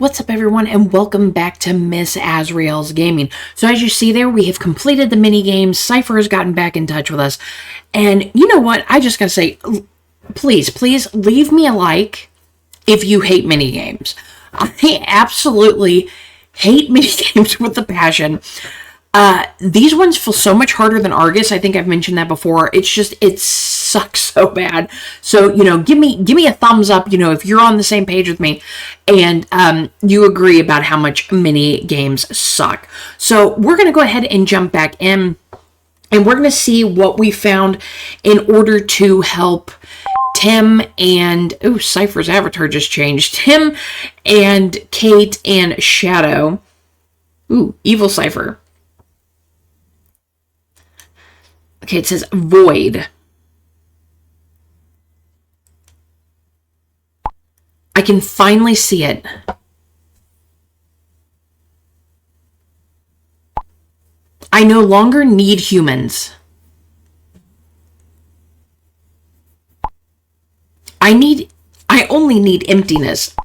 What's up, everyone, and welcome back to Miss Azriel's Gaming. So as you see there, we have completed the mini games. Cypher has gotten back in touch with us, and you know what? I just gotta say, please leave me a like if you hate mini games. I absolutely hate mini games with a passion. These ones feel so much harder than Argus. I think I've mentioned that before. It sucks so bad. So, give me a thumbs up, if you're on the same page with me and, you agree about how much mini games suck. So we're going to go ahead and jump back in and we're going to see what we found in order to help Tim and, Cypher's avatar just changed. Tim and Kate and Shadow. Evil Cypher. Okay, it says void. I can finally see it. I no longer need humans. I only need emptiness.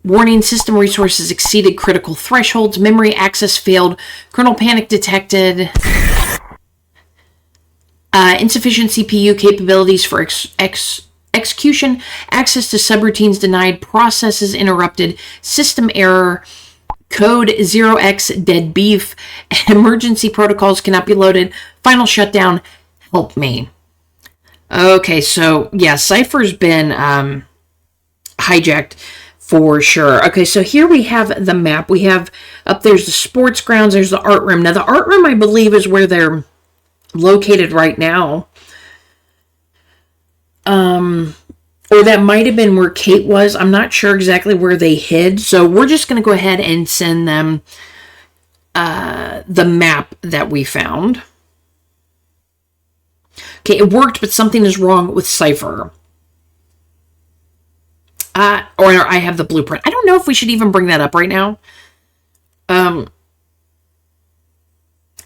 Warning, system resources exceeded critical thresholds. Memory access failed. Kernel panic detected. Insufficient CPU capabilities for execution, access to subroutines denied, processes interrupted, system error, code 0x dead beef, emergency protocols cannot be loaded, final shutdown, help me. Okay, so yeah, Cypher's been hijacked for sure. Okay, so here we have the map. We have up there's the sports grounds, there's the art room. Now the art room, I believe, is where they're located right now. Or that might have been where Kate was. I'm not sure exactly where they hid. So we're just going to go ahead and send them the map that we found. Okay, it worked, but something is wrong with Cypher. Or I have the blueprint. I don't know if we should even bring that up right now.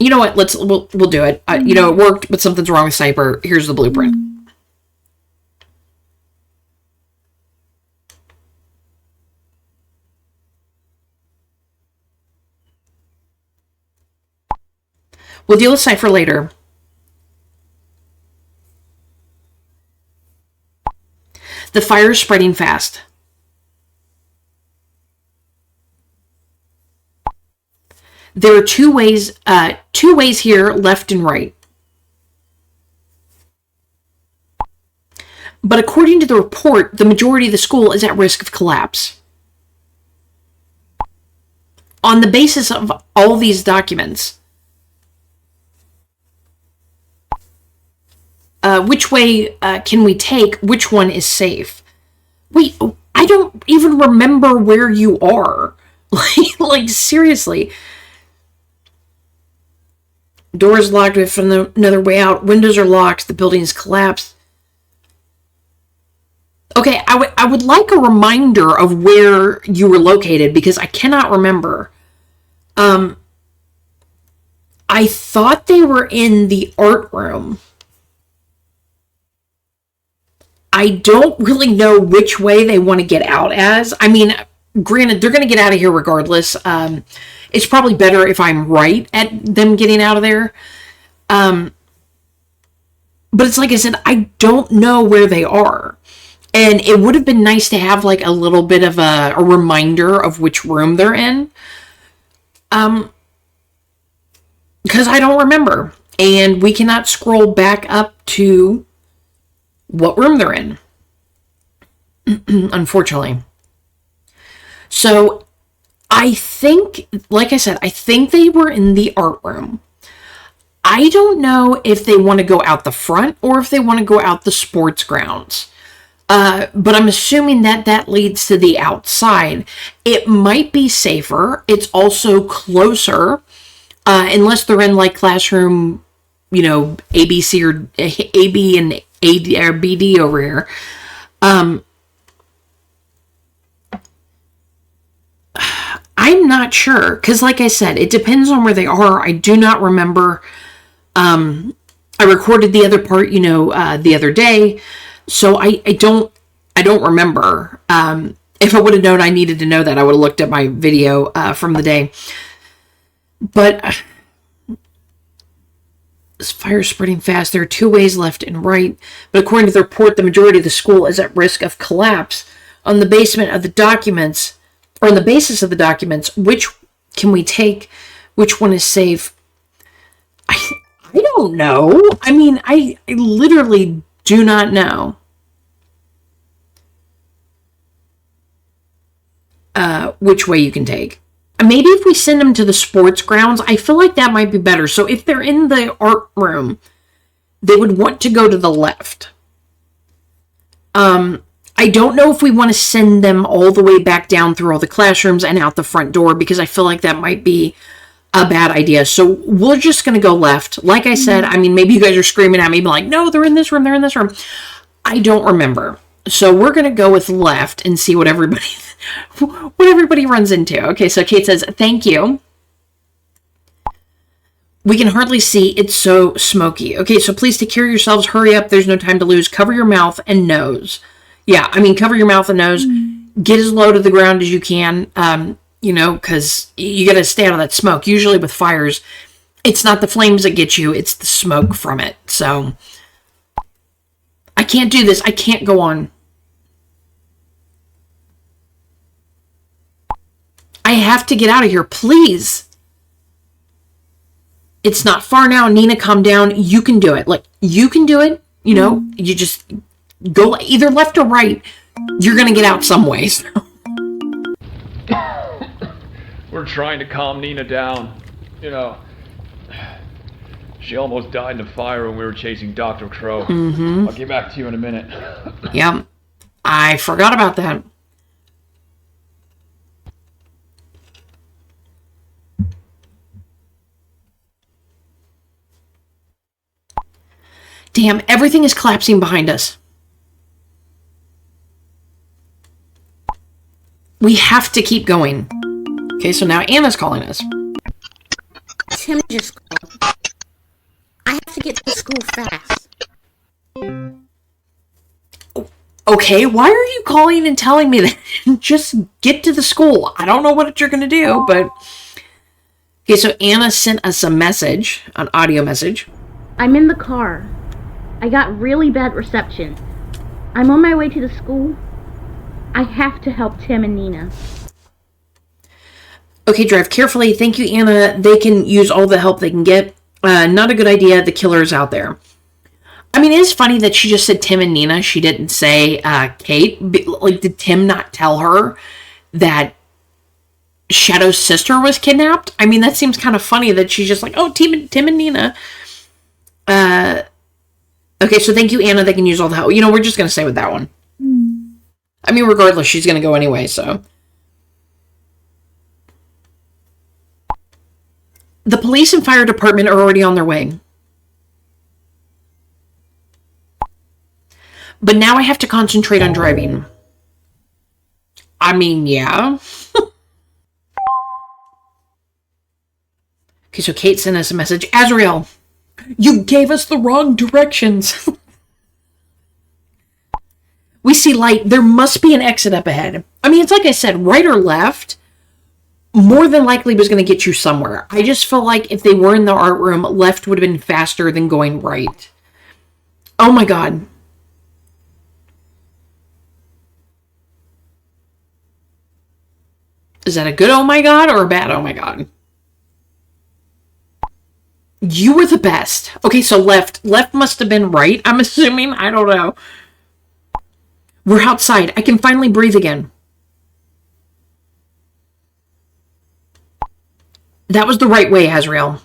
You know what? We'll do it. It worked, but something's wrong with Cypher. Here's the blueprint. We'll deal with Cypher later. The fire is spreading fast. There are two ways here, left and right. But according to the report, the majority of the school is at risk of collapse. On the basis of all these documents, which way can we take? Which one is safe? Wait, I don't even remember where you are. Like seriously. Doors locked, we have another way out. Windows are locked. The building is collapsed. Okay, I would like a reminder of where you were located because I cannot remember. I thought they were in the art room. I don't really know which way they want to get out as. I mean, granted, they're going to get out of here regardless. It's probably better if I'm right at them getting out of there. But it's like I said, I don't know where they are. And it would have been nice to have like a little bit of a reminder of which room they're in. Because I don't remember. And we cannot scroll back up to what room they're in. Unfortunately. So I think, like I said, I think they were in the art room. I don't know if they want to go out the front or if they want to go out the sports grounds. But I'm assuming that leads to the outside. It might be safer. It's also closer, unless they're in like classroom, ABC or AB and AD or BD over here. I'm not sure, because like I said, it depends on where they are. I do not remember. I recorded the other part, the other day, so I don't remember. If I would have known I needed to know that, I would have looked at my video from the day. But this fire is spreading fast. There are 2 ways left and right. But according to the report, the majority of the school is at risk of collapse. On the basis of the documents, which can we take? Which one is safe? I don't know. I mean, I literally do not know. Which way you can take. Maybe if we send them to the sports grounds, I feel like that might be better. So if they're in the art room, they would want to go to the left. I don't know if we want to send them all the way back down through all the classrooms and out the front door, because I feel like that might be a bad idea. So we're just going to go left. Like I said, I mean, maybe you guys are screaming at me, like, no, they're in this room, they're in this room. I don't remember. So we're going to go with left and see what everybody runs into. Okay, so Kate says, thank you. We can hardly see. It's so smoky. Okay, so please take care of yourselves. Hurry up. There's no time to lose. Cover your mouth and nose. Yeah, I mean, cover your mouth and nose. Get as low to the ground as you can, because you got to stay out of that smoke. Usually with fires, it's not the flames that get you. It's the smoke from it. So I can't do this. I can't go on. I have to get out of here, please. It's not far now. Nina, calm down. You can do it. Like, you can do it. You know, you just go either left or right. You're going to get out some ways. We're trying to calm Nina down. You know, she almost died in a fire when we were chasing Dr. Crow. I'll get back to you in a minute. Yeah, I forgot about that. Damn, everything is collapsing behind us. We have to keep going. Okay, so now Anna's calling us. Tim just called. I have to get to school fast. Okay, why are you calling and telling me that? Just get to the school. I don't know what you're going to do, but... Okay, so Anna sent us a message, an audio message. I'm in the car. I got really bad reception. I'm on my way to the school. I have to help Tim and Nina. Okay, drive carefully. Thank you, Anna. They can use all the help they can get. Not a good idea. The killer is out there. I mean, it is funny that she just said Tim and Nina. She didn't say Kate. Like, did Tim not tell her that Shadow's sister was kidnapped? I mean, that seems kind of funny that she's just like, oh, Tim and Nina. Okay, so thank you, Anna. They can use all the help. You know, we're just going to stay with that one. I mean, regardless, she's going to go anyway, so. The police and fire department are already on their way. But now I have to concentrate on driving. I mean, yeah. Okay, so Kate sent us a message. Azrael, you gave us the wrong directions. We see light. There must be an exit up ahead. I mean, it's like I said, right or left, more than likely was going to get you somewhere. I just feel like if they were in the art room, left would have been faster than going right. Oh my God. Is that a good oh my God or a bad oh my God? You were the best. Okay, so left. Left must have been right, I'm assuming. I don't know. We're outside. I can finally breathe again. That was the right way, Azrael.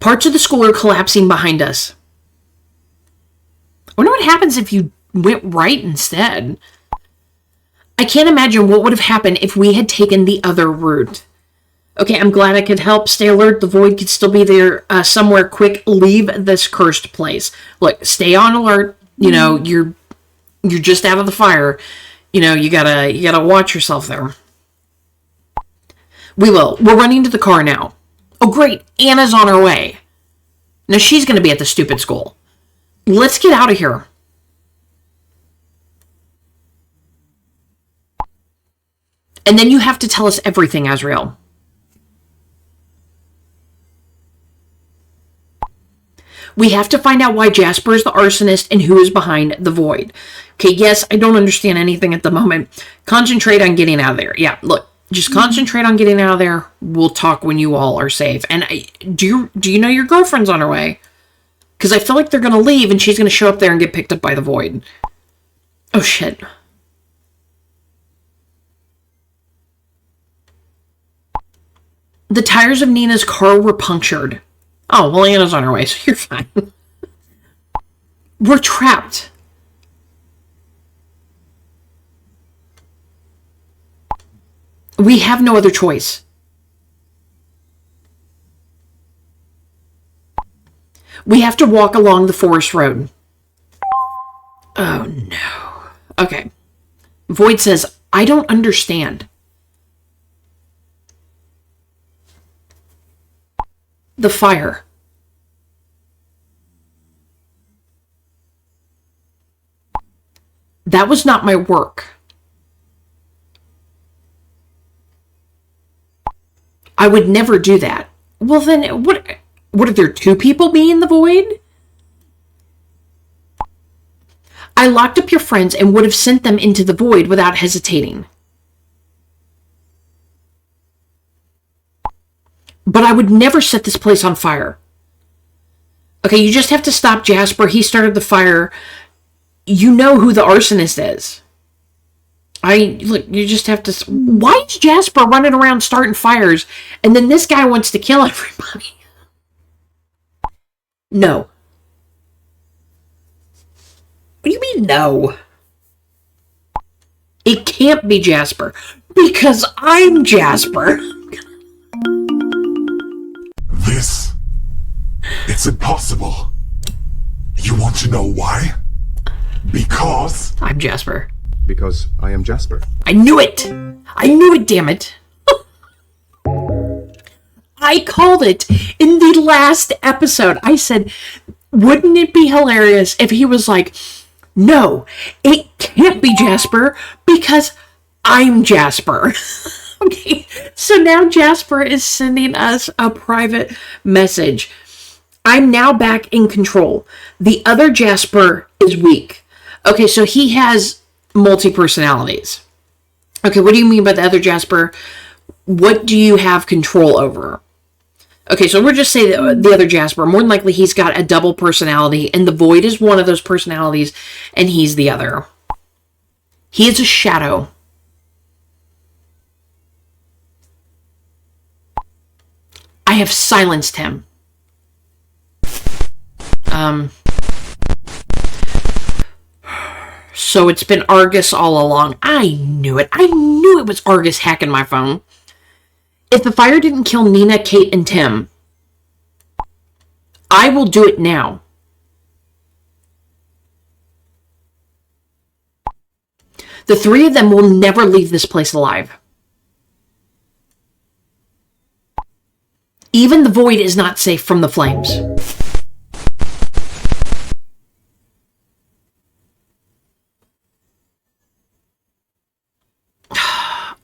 Parts of the school are collapsing behind us. I wonder what happens if you went right instead. I can't imagine what would have happened if we had taken the other route. Okay, I'm glad I could help. Stay alert. The void could still be there somewhere. Quick, leave this cursed place. Look, stay on alert. You know, you're just out of the fire. You know, you gotta watch yourself there. We will. We're running to the car now. Oh, great. Anna's on her way. Now she's going to be at the stupid school. Let's get out of here. And then you have to tell us everything, Azrael. We have to find out why Jasper is the arsonist and who is behind the void. Okay, yes, I don't understand anything at the moment. Concentrate on getting out of there. Yeah, look, just concentrate on getting out of there. We'll talk when you all are safe. And do you know your girlfriend's on her way? Because I feel like they're going to leave and she's going to show up there and get picked up by the void. Oh, shit. The tires of Nina's car were punctured. Oh, well, Anna's on her way, so you're fine. We're trapped. We have no other choice. We have to walk along the forest road. Oh, no. Okay. Void says, I don't understand. The fire. That was not my work. I would never do that. Well then, what are there two people being the void? I locked up your friends and would have sent them into the void without hesitating. But I would never set this place on fire. Okay, you just have to stop Jasper. He started the fire. You know who the arsonist is. Look, you just have to... Why is Jasper running around starting fires and then this guy wants to kill everybody? No. What do you mean, no? It can't be Jasper. Because I'm Jasper. It's impossible. You want to know why? Because... I'm Jasper. Because I am Jasper. I knew it! I knew it, damn it! I called it in the last episode. I said, wouldn't it be hilarious if he was like, no, it can't be Jasper because I'm Jasper. Okay, so now Jasper is sending us a private message. I'm now back in control. The other Jasper is weak. Okay, so he has multi-personalities. Okay, what do you mean by the other Jasper? What do you have control over? Okay, so we'll just say the other Jasper. More than likely, he's got a double personality, and the Void is one of those personalities, and he's the other. He is a shadow. I have silenced him. So it's been Argus all along. I knew it. I knew it was Argus hacking my phone. If the fire didn't kill Nina, Kate, and Tim, I will do it now. The three of them will never leave this place alive. Even the Void is not safe from the flames.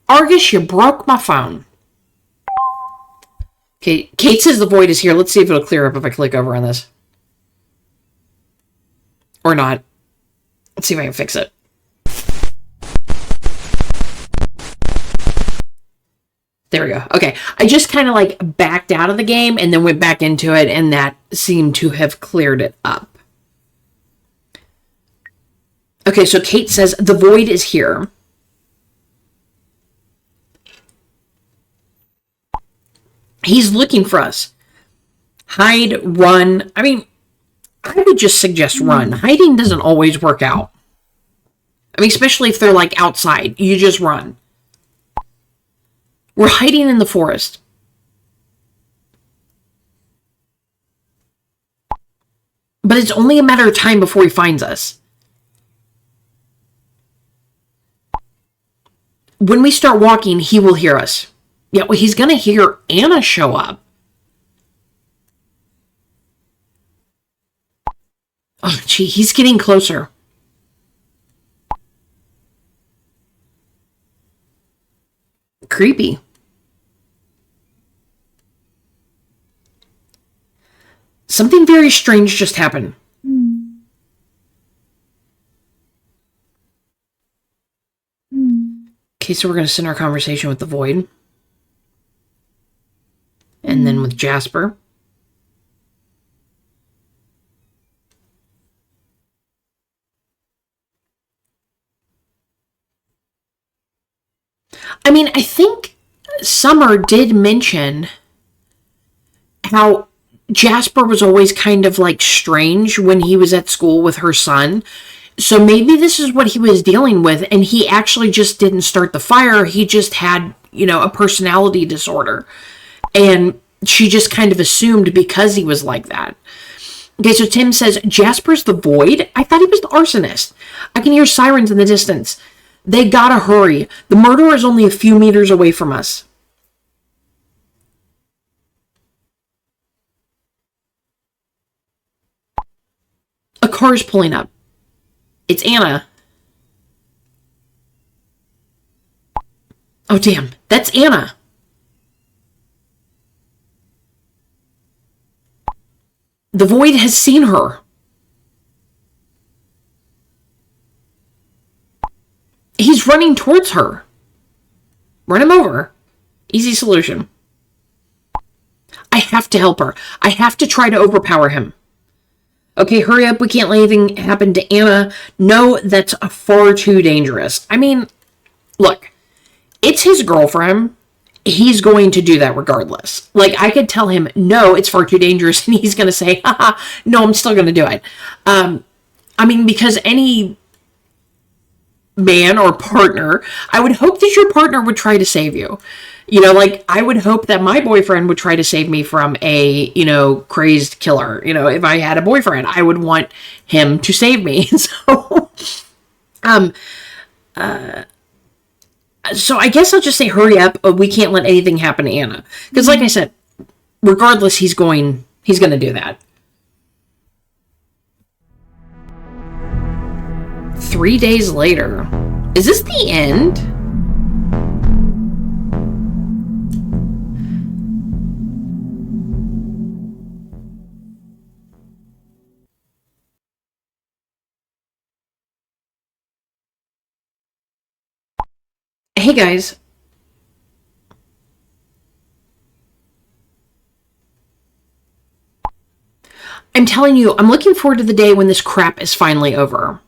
Argus, you broke my phone. Okay, Kate says the Void is here. Let's see if it'll clear up if I click over on this. Or not. Let's see if I can fix it. There we go. Okay, I just kind of like backed out of the game and then went back into it, and that seemed to have cleared it up. Okay, so Kate says the Void is here. He's looking for us. Hide, run. I mean, I would just suggest run. Hiding doesn't always work out. I mean, especially if they're like outside. You just run. We're hiding in the forest. But it's only a matter of time before he finds us. When we start walking, he will hear us. Yeah, well, he's going to hear Anna show up. Oh, gee, he's getting closer. creepy. Something very strange just happened. Okay, so we're going to send our conversation with the Void. And then with Jasper. I mean, I think Summer did mention how Jasper was always kind of like strange when he was at school with her son. So maybe this is what he was dealing with, and he actually just didn't start the fire. He just had, a personality disorder. And she just kind of assumed because he was like that. Okay, so Tim says, Jasper's the Void? I thought he was the arsonist. I can hear sirens in the distance. They gotta hurry. The murderer is only a few meters away from us. A car's pulling up. It's Anna. Oh, damn. That's Anna. The Void has seen her. He's running towards her. Run him over. Easy solution. I have to help her. I have to try to overpower him. Okay, hurry up. We can't let anything happen to Anna. No, that's far too dangerous. I mean, look, it's his girlfriend. He's going to do that regardless. Like, I could tell him, no, it's far too dangerous, and he's going to say, haha, no, I'm still going to do it. I mean, because any man or partner, I would hope that your partner would try to save you. Like, I would hope that my boyfriend would try to save me from a, crazed killer. If I had a boyfriend, I would want him to save me. So I guess I'll just say hurry up. We can't let anything happen to Anna. Because like I said, regardless, he's going to do that. 3 days later. Is this the end? Hey guys. I'm telling you, I'm looking forward to the day when this crap is finally over.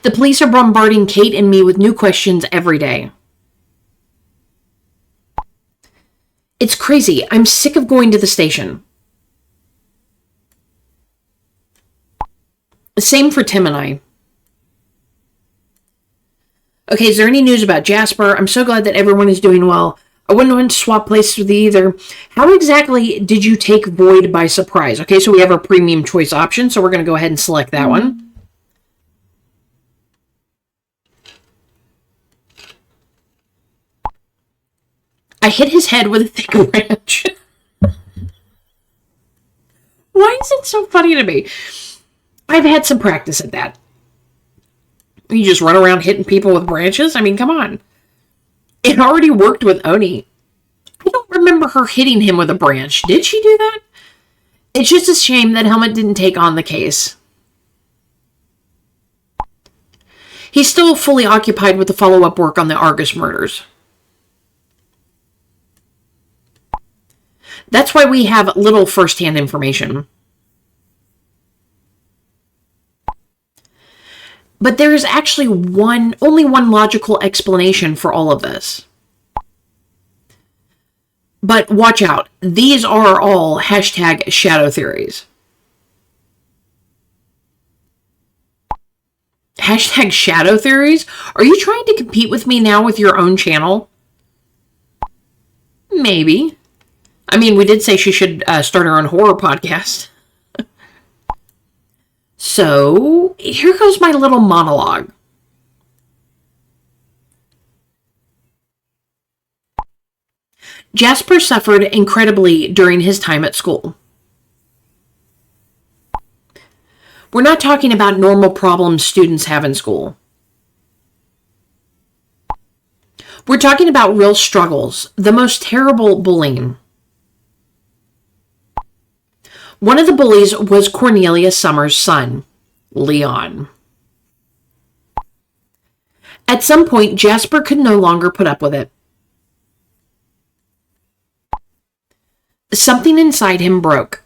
The police are bombarding Kate and me with new questions every day. It's crazy. I'm sick of going to the station. Same for Tim and I. Okay, is there any news about Jasper? I'm so glad that everyone is doing well. I wouldn't want to swap places with you either. How exactly did you take Void by surprise? Okay, so we have our premium choice option, so we're going to go ahead and select that one. I hit his head with a thick branch. Why is it so funny to me? I've had some practice at that. You just run around hitting people with branches? I mean, come on. It already worked with Oni. I don't remember her hitting him with a branch. Did she do that? It's just a shame that Helmut didn't take on the case. He's still fully occupied with the follow-up work on the Argus murders. That's why we have little first-hand information. But there is actually only one logical explanation for all of this. But watch out. These are all hashtag shadow theories. Hashtag shadow theories? Are you trying to compete with me now with your own channel? Maybe. I mean, we did say she should start her own horror podcast. So, here goes my little monologue. Jasper suffered incredibly during his time at school. We're not talking about normal problems students have in school. We're talking about real struggles, the most terrible bullying. One of the bullies was Cornelia Summers' son, Leon. At some point, Jasper could no longer put up with it. Something inside him broke.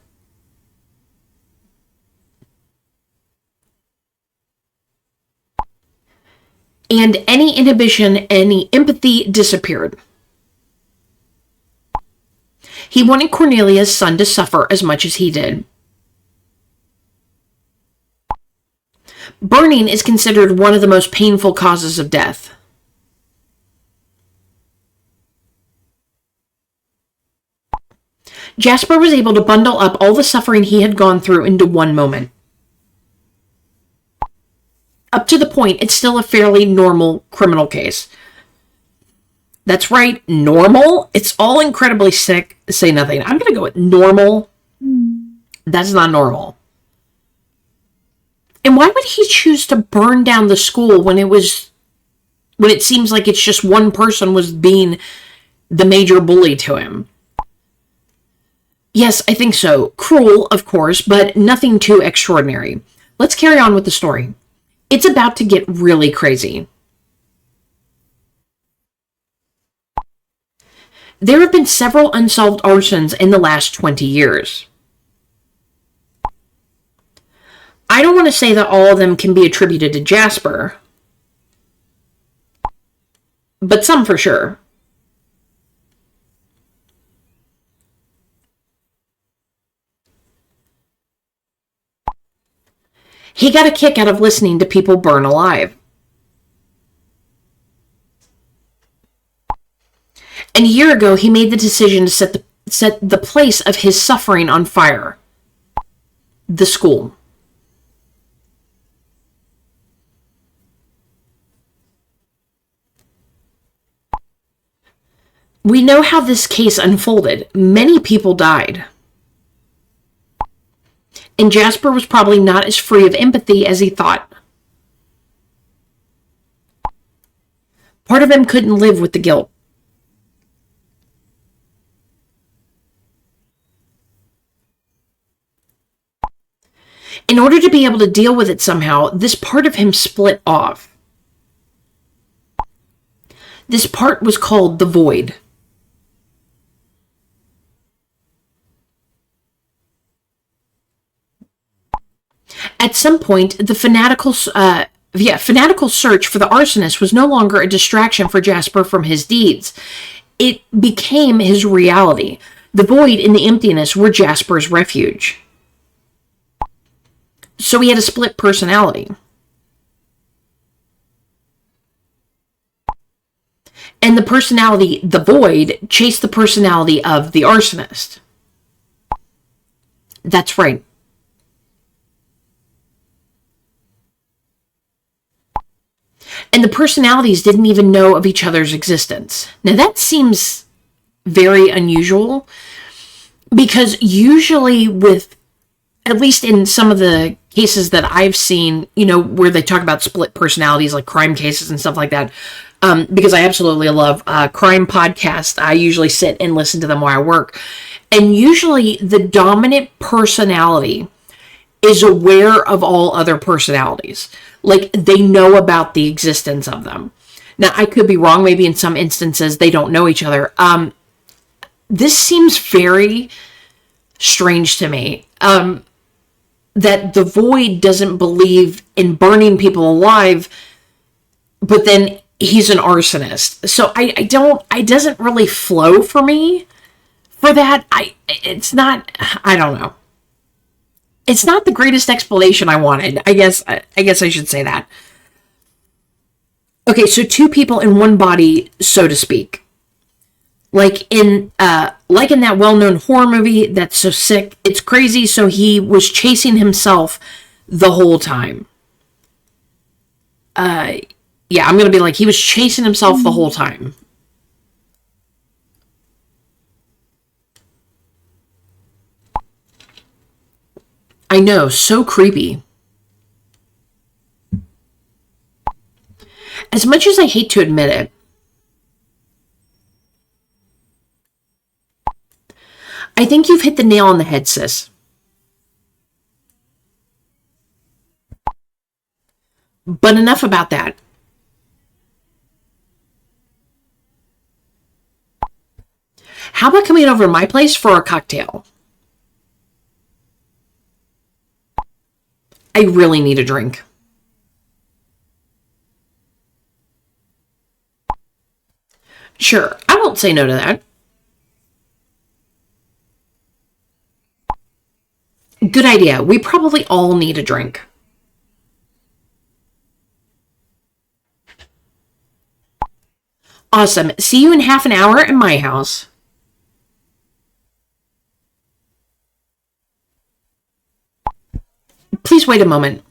And any inhibition, any empathy disappeared. He wanted Cornelia's son to suffer as much as he did. Burning is considered one of the most painful causes of death. Jasper was able to bundle up all the suffering he had gone through into one moment. Up to the point, it's still a fairly normal criminal case. That's right, normal. It's all incredibly sick. Say nothing. I'm going to go with normal. That's not normal. And why would he choose to burn down the school when it seems like it's just one person was being the major bully to him? Yes, I think so. Cruel, of course, but nothing too extraordinary. Let's carry on with the story. It's about to get really crazy. There have been several unsolved arsons in the last 20 years. I don't want to say that all of them can be attributed to Jasper, but some for sure. He got a kick out of listening to people burn alive. And a year ago, he made the decision to set the place of his suffering on fire. The school. We know how this case unfolded. Many people died. And Jasper was probably not as free of empathy as he thought. Part of him couldn't live with the guilt. In order to be able to deal with it somehow, this part of him split off. This part was called the void. At some point, the fanatical search for the arsonist was no longer a distraction for Jasper from his deeds. It became his reality. The void and the emptiness were Jasper's refuge. So he had a split personality. And the personality, the void, chased the personality of the arsonist. That's right. And the personalities didn't even know of each other's existence. Now that seems very unusual, because usually with, at least in some of the cases that I've seen, where they talk about split personalities, like crime cases and stuff like that, because I absolutely love crime podcasts. I usually sit and listen to them while I work. And usually the dominant personality is aware of all other personalities. Like, they know about the existence of them. Now, I could be wrong. Maybe in some instances they don't know each other. This seems very strange to me. That the void doesn't believe in burning people alive, but then he's an arsonist. So it doesn't really flow for me for that. I don't know. It's not the greatest explanation I wanted. I guess I should say that. Okay, so two people in one body, so to speak. Like in that well-known horror movie that's so sick, it's crazy, so he was chasing himself the whole time. I'm going to be like, he was chasing himself the whole time. I know, so creepy. As much as I hate to admit it, I think you've hit the nail on the head, sis. But enough about that. How about coming over to my place for a cocktail? I really need a drink. Sure, I won't say no to that. Good idea. We probably all need a drink. Awesome. See you in half an hour at my house. Please wait a moment.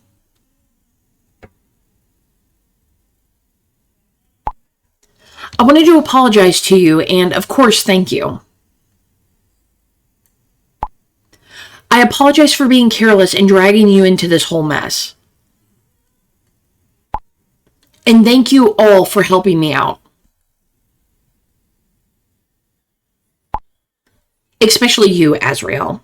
I wanted to apologize to you and, of course, thank you. I apologize for being careless and dragging you into this whole mess. And thank you all for helping me out. Especially you, Azrael.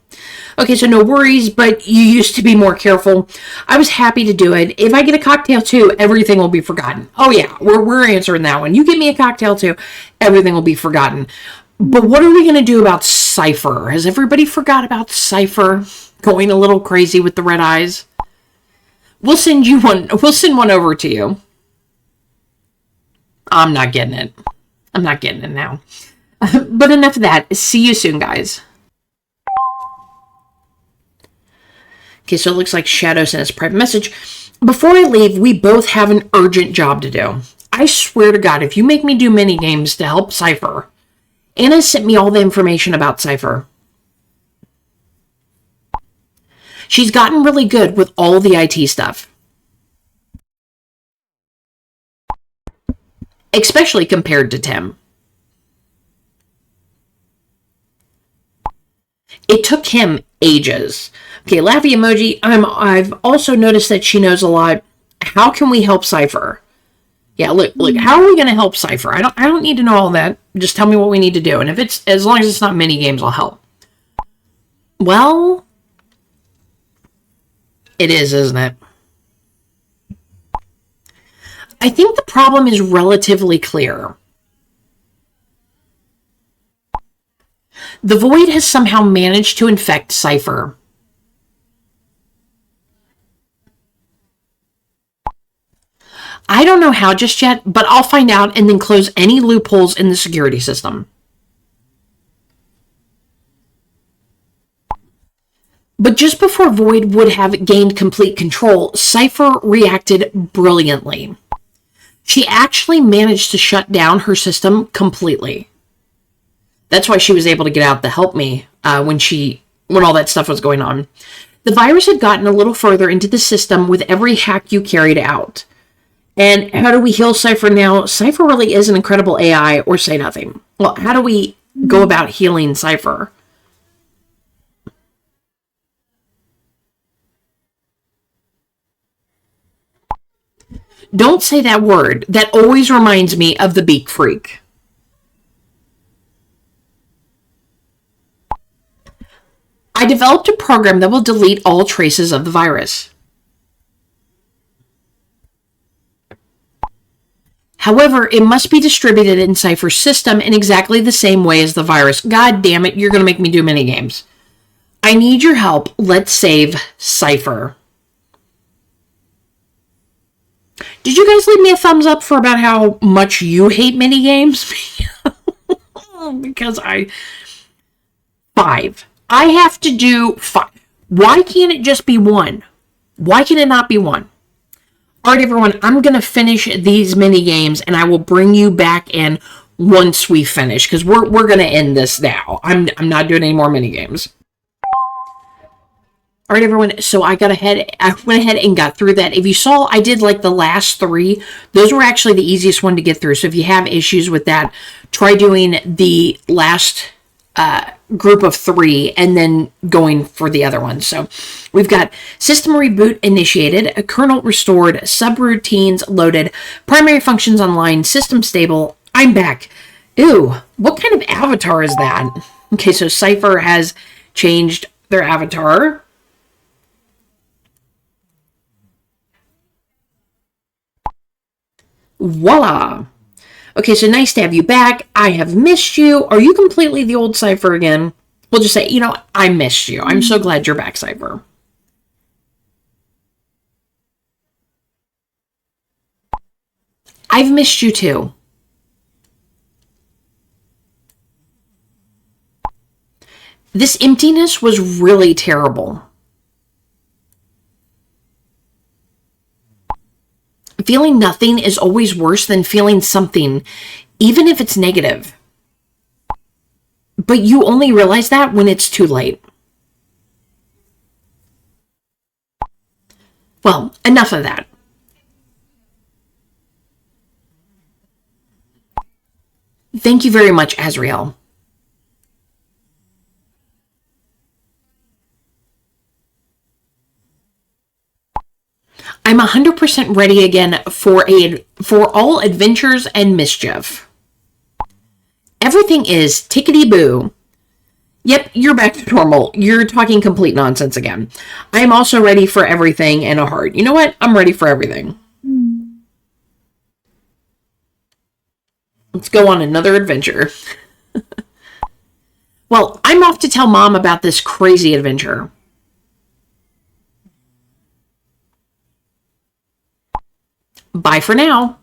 Okay, so no worries, but you used to be more careful. I was happy to do it. If I get a cocktail too, everything will be forgotten. Oh yeah, we're answering that one. You give me a cocktail too, everything will be forgotten. But what are we going to do about Cypher? Has everybody forgot about Cypher going a little crazy with the red eyes? We'll send you one. We'll send one over to you. I'm not getting it. I'm not getting it now. But enough of that. See you soon, guys. Okay, so it looks like Shadow sent us a private message. Before I leave, we both have an urgent job to do. I swear to God, if you make me do mini games to help Cypher. Anna sent me all the information about Cypher. She's gotten really good with all the IT stuff. Especially compared to Tim. It took him ages. Okay, laughy emoji. I've also noticed that she knows a lot. How can we help Cypher? Yeah, look. How are we going to help Cypher? I don't need to know all that. Just tell me what we need to do, and if it's as long as it's not mini games, I'll help. Well, it is, isn't it? I think the problem is relatively clear. The Void has somehow managed to infect Cypher. I don't know how just yet, but I'll find out and then close any loopholes in the security system. But just before Void would have gained complete control, Cypher reacted brilliantly. She actually managed to shut down her system completely. That's why she was able to get out to help me when all that stuff was going on. The virus had gotten a little further into the system with every hack you carried out. And how do we heal Cypher now? Cypher really is an incredible AI, or say nothing. Well, how do we go about healing Cypher? Don't say that word. That always reminds me of the Beak Freak. I developed a program that will delete all traces of the virus. However, it must be distributed in Cypher's system in exactly the same way as the virus. God damn it, you're going to make me do mini games. I need your help. Let's save Cypher. Did you guys leave me a thumbs up for about how much you hate mini games? Because 5. I have to do 5. Why can't it just be 1? Why can it not be 1? All right, everyone, I'm going to finish these mini games, and I will bring you back in once we finish, because we're going to end this now. I'm not doing any more mini games. All right, everyone, so I went ahead and got through that. If you saw, I did like the last 3. Those were actually the easiest one to get through. So if you have issues with that, try doing the last group of 3 and then going for the other ones. So we've got system reboot initiated, a kernel restored, subroutines loaded, primary functions online, system stable. I'm back. Ew, what kind of avatar is that? Okay, so Cypher has changed their avatar. Voila! Okay, so nice to have you back. I have missed you. Are you completely the old Cypher again? We'll just say, I missed you. I'm so glad you're back, Cypher. I've missed you too. This emptiness was really terrible. Feeling nothing is always worse than feeling something, even if it's negative. But you only realize that when it's too late. Well, enough of that. Thank you very much, Azrael. I'm 100% ready again for all adventures and mischief. Everything is tickety-boo. Yep, you're back to normal. You're talking complete nonsense again. I am also ready for everything in a heart. You know what? I'm ready for everything. Let's go on another adventure. Well, I'm off to tell Mom about this crazy adventure. Bye for now.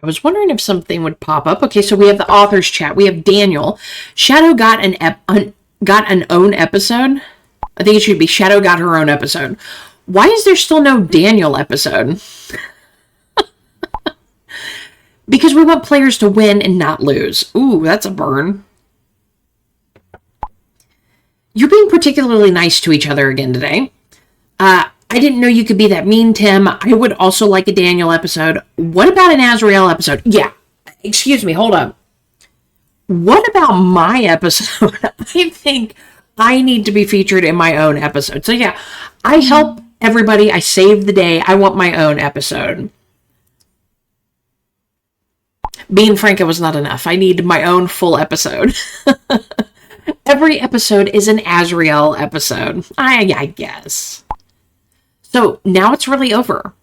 I was wondering if something would pop up. Okay, so we have the author's chat. We have Daniel. Shadow got an own episode. I think it should be Shadow got her own episode. Why is there still no Daniel episode? Because we want players to win and not lose. Ooh, that's a burn. You're being particularly nice to each other again today. I didn't know you could be that mean, Tim. I would also like a Daniel episode. What about an Azrael episode? Yeah. Excuse me, hold up. What about my episode? I think I need to be featured in my own episode. So yeah, I help everybody. I save the day. I want my own episode. Being Franca was not enough. I need my own full episode. Every episode is an Azrael episode. I guess. So now it's really over.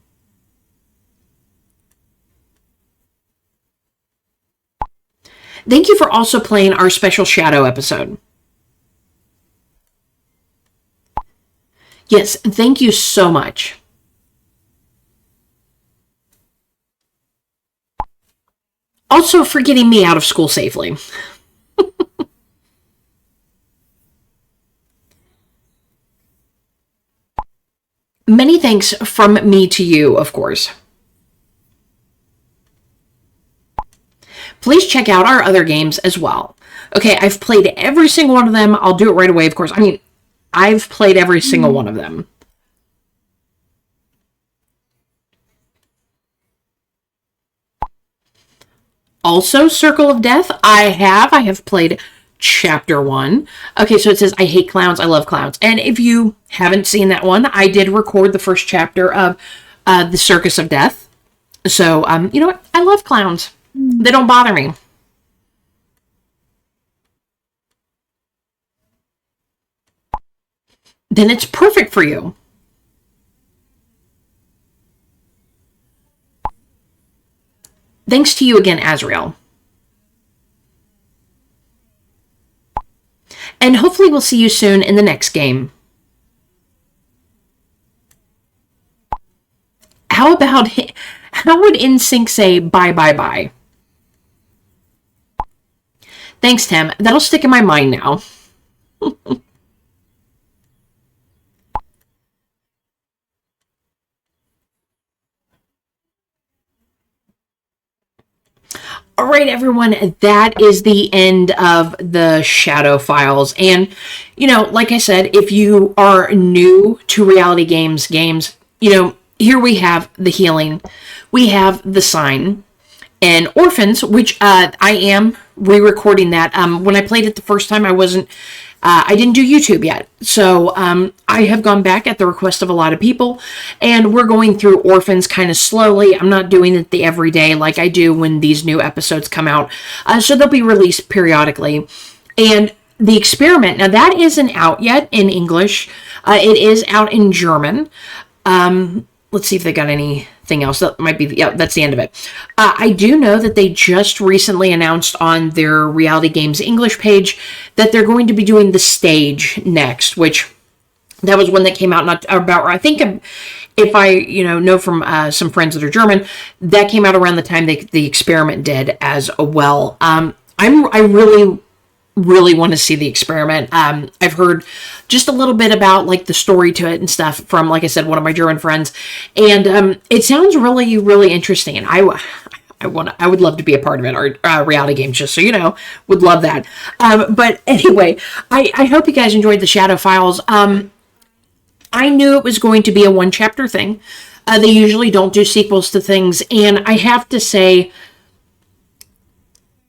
Thank you for also playing our special Shadow episode. Yes, thank you so much. Also for getting me out of school safely. Many thanks from me to you, of course. Please check out our other games as well. Okay, I've played every single one of them. I'll do it right away, of course. I mean, I've played every single one of them. Also, Circle of Death, I have played Chapter 1. Okay, so it says, I hate clowns, I love clowns. And if you haven't seen that one, I did record the first chapter of The Circus of Death. So, you know what? I love clowns. They don't bother me. then it's perfect for you. Thanks to you again, Azrael. And hopefully we'll see you soon in the next game. How would NSYNC say bye bye bye? Thanks, Tim. That'll stick in my mind now. All right, everyone, that is the end of the Shadow Files. And, like I said, if you are new to Reality Games, here we have The Healing, we have The Sign, and Orphans, which I am re-recording that. When I played it the first time, I didn't do YouTube yet. So I have gone back at the request of a lot of people, and we're going through Orphans kind of slowly. I'm not doing it the every day like I do when these new episodes come out. So they'll be released periodically. And The Experiment, now that isn't out yet in English. It is out in German. Let's see if they got anything else. That might be, that's the end of it. I do know that they just recently announced on their Reality Games English page that they're going to be doing The Stage next, which that was one that came out I think if I, know from some friends that are German, that came out around the time The Experiment did as well. I really want to see The Experiment. I've heard just a little bit about like the story to it and stuff from, like I said, one of my German friends, and it sounds really, really interesting. And I would love to be a part of it, or Reality Games, just so you know, would love that. But anyway, I hope you guys enjoyed the Shadow Files. I knew it was going to be a one chapter thing. They usually don't do sequels to things, and I have to say,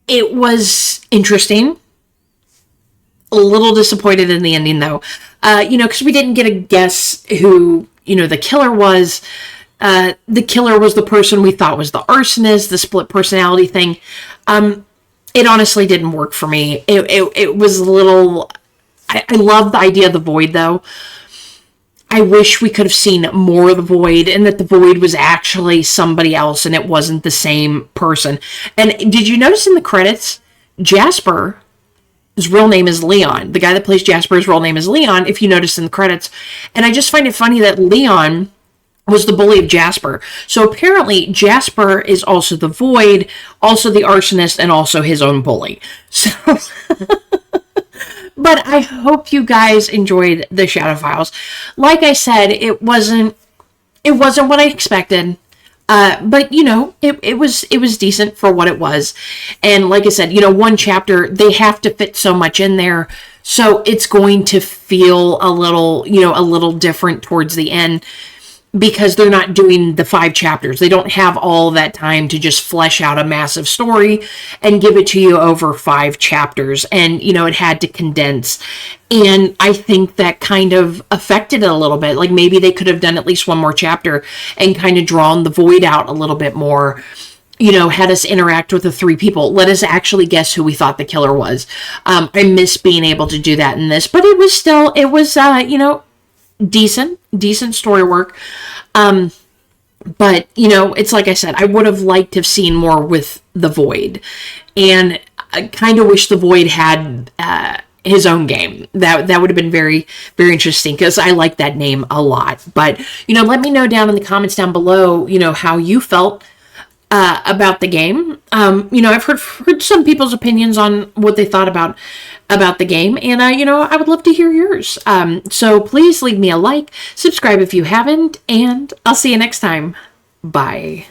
it was interesting. A little disappointed in the ending, though. Because we didn't get a guess who, the killer was. The killer was the person we thought was the arsonist, the split personality thing. It honestly didn't work for me. It was a little... I love the idea of the Void, though. I wish we could have seen more of the Void, and that the Void was actually somebody else, and it wasn't the same person. And did you notice in the credits, Jasper... his real name is Leon. The guy that plays Jasper's real name is Leon, if you notice in the credits. And I just find it funny that Leon was the bully of Jasper. So apparently Jasper is also the Void, also the arsonist, and also his own bully. So, but I hope you guys enjoyed the Shadow Files. Like I said, it wasn't what I expected. But it was decent for what it was. And like I said, one chapter, they have to fit so much in there. So it's going to feel a little different towards the end, because they're not doing the 5 chapters. They don't have all that time to just flesh out a massive story and give it to you over 5 chapters. And, it had to condense. And I think that kind of affected it a little bit. Like maybe they could have done at least one more chapter and kind of drawn the Void out a little bit more. Had us interact with the 3 people. Let us actually guess who we thought the killer was. I miss being able to do that in this, but it was decent story work. But, it's like I said, I would have liked to have seen more with the Void. And I kind of wish the Void had his own game. That would have been very, very interesting, because I like that name a lot. But, let me know down in the comments down below, how you felt about the game. I've heard some people's opinions on what they thought about the game, and I would love to hear yours. So please leave me a like, subscribe if you haven't, and I'll see you next time. Bye.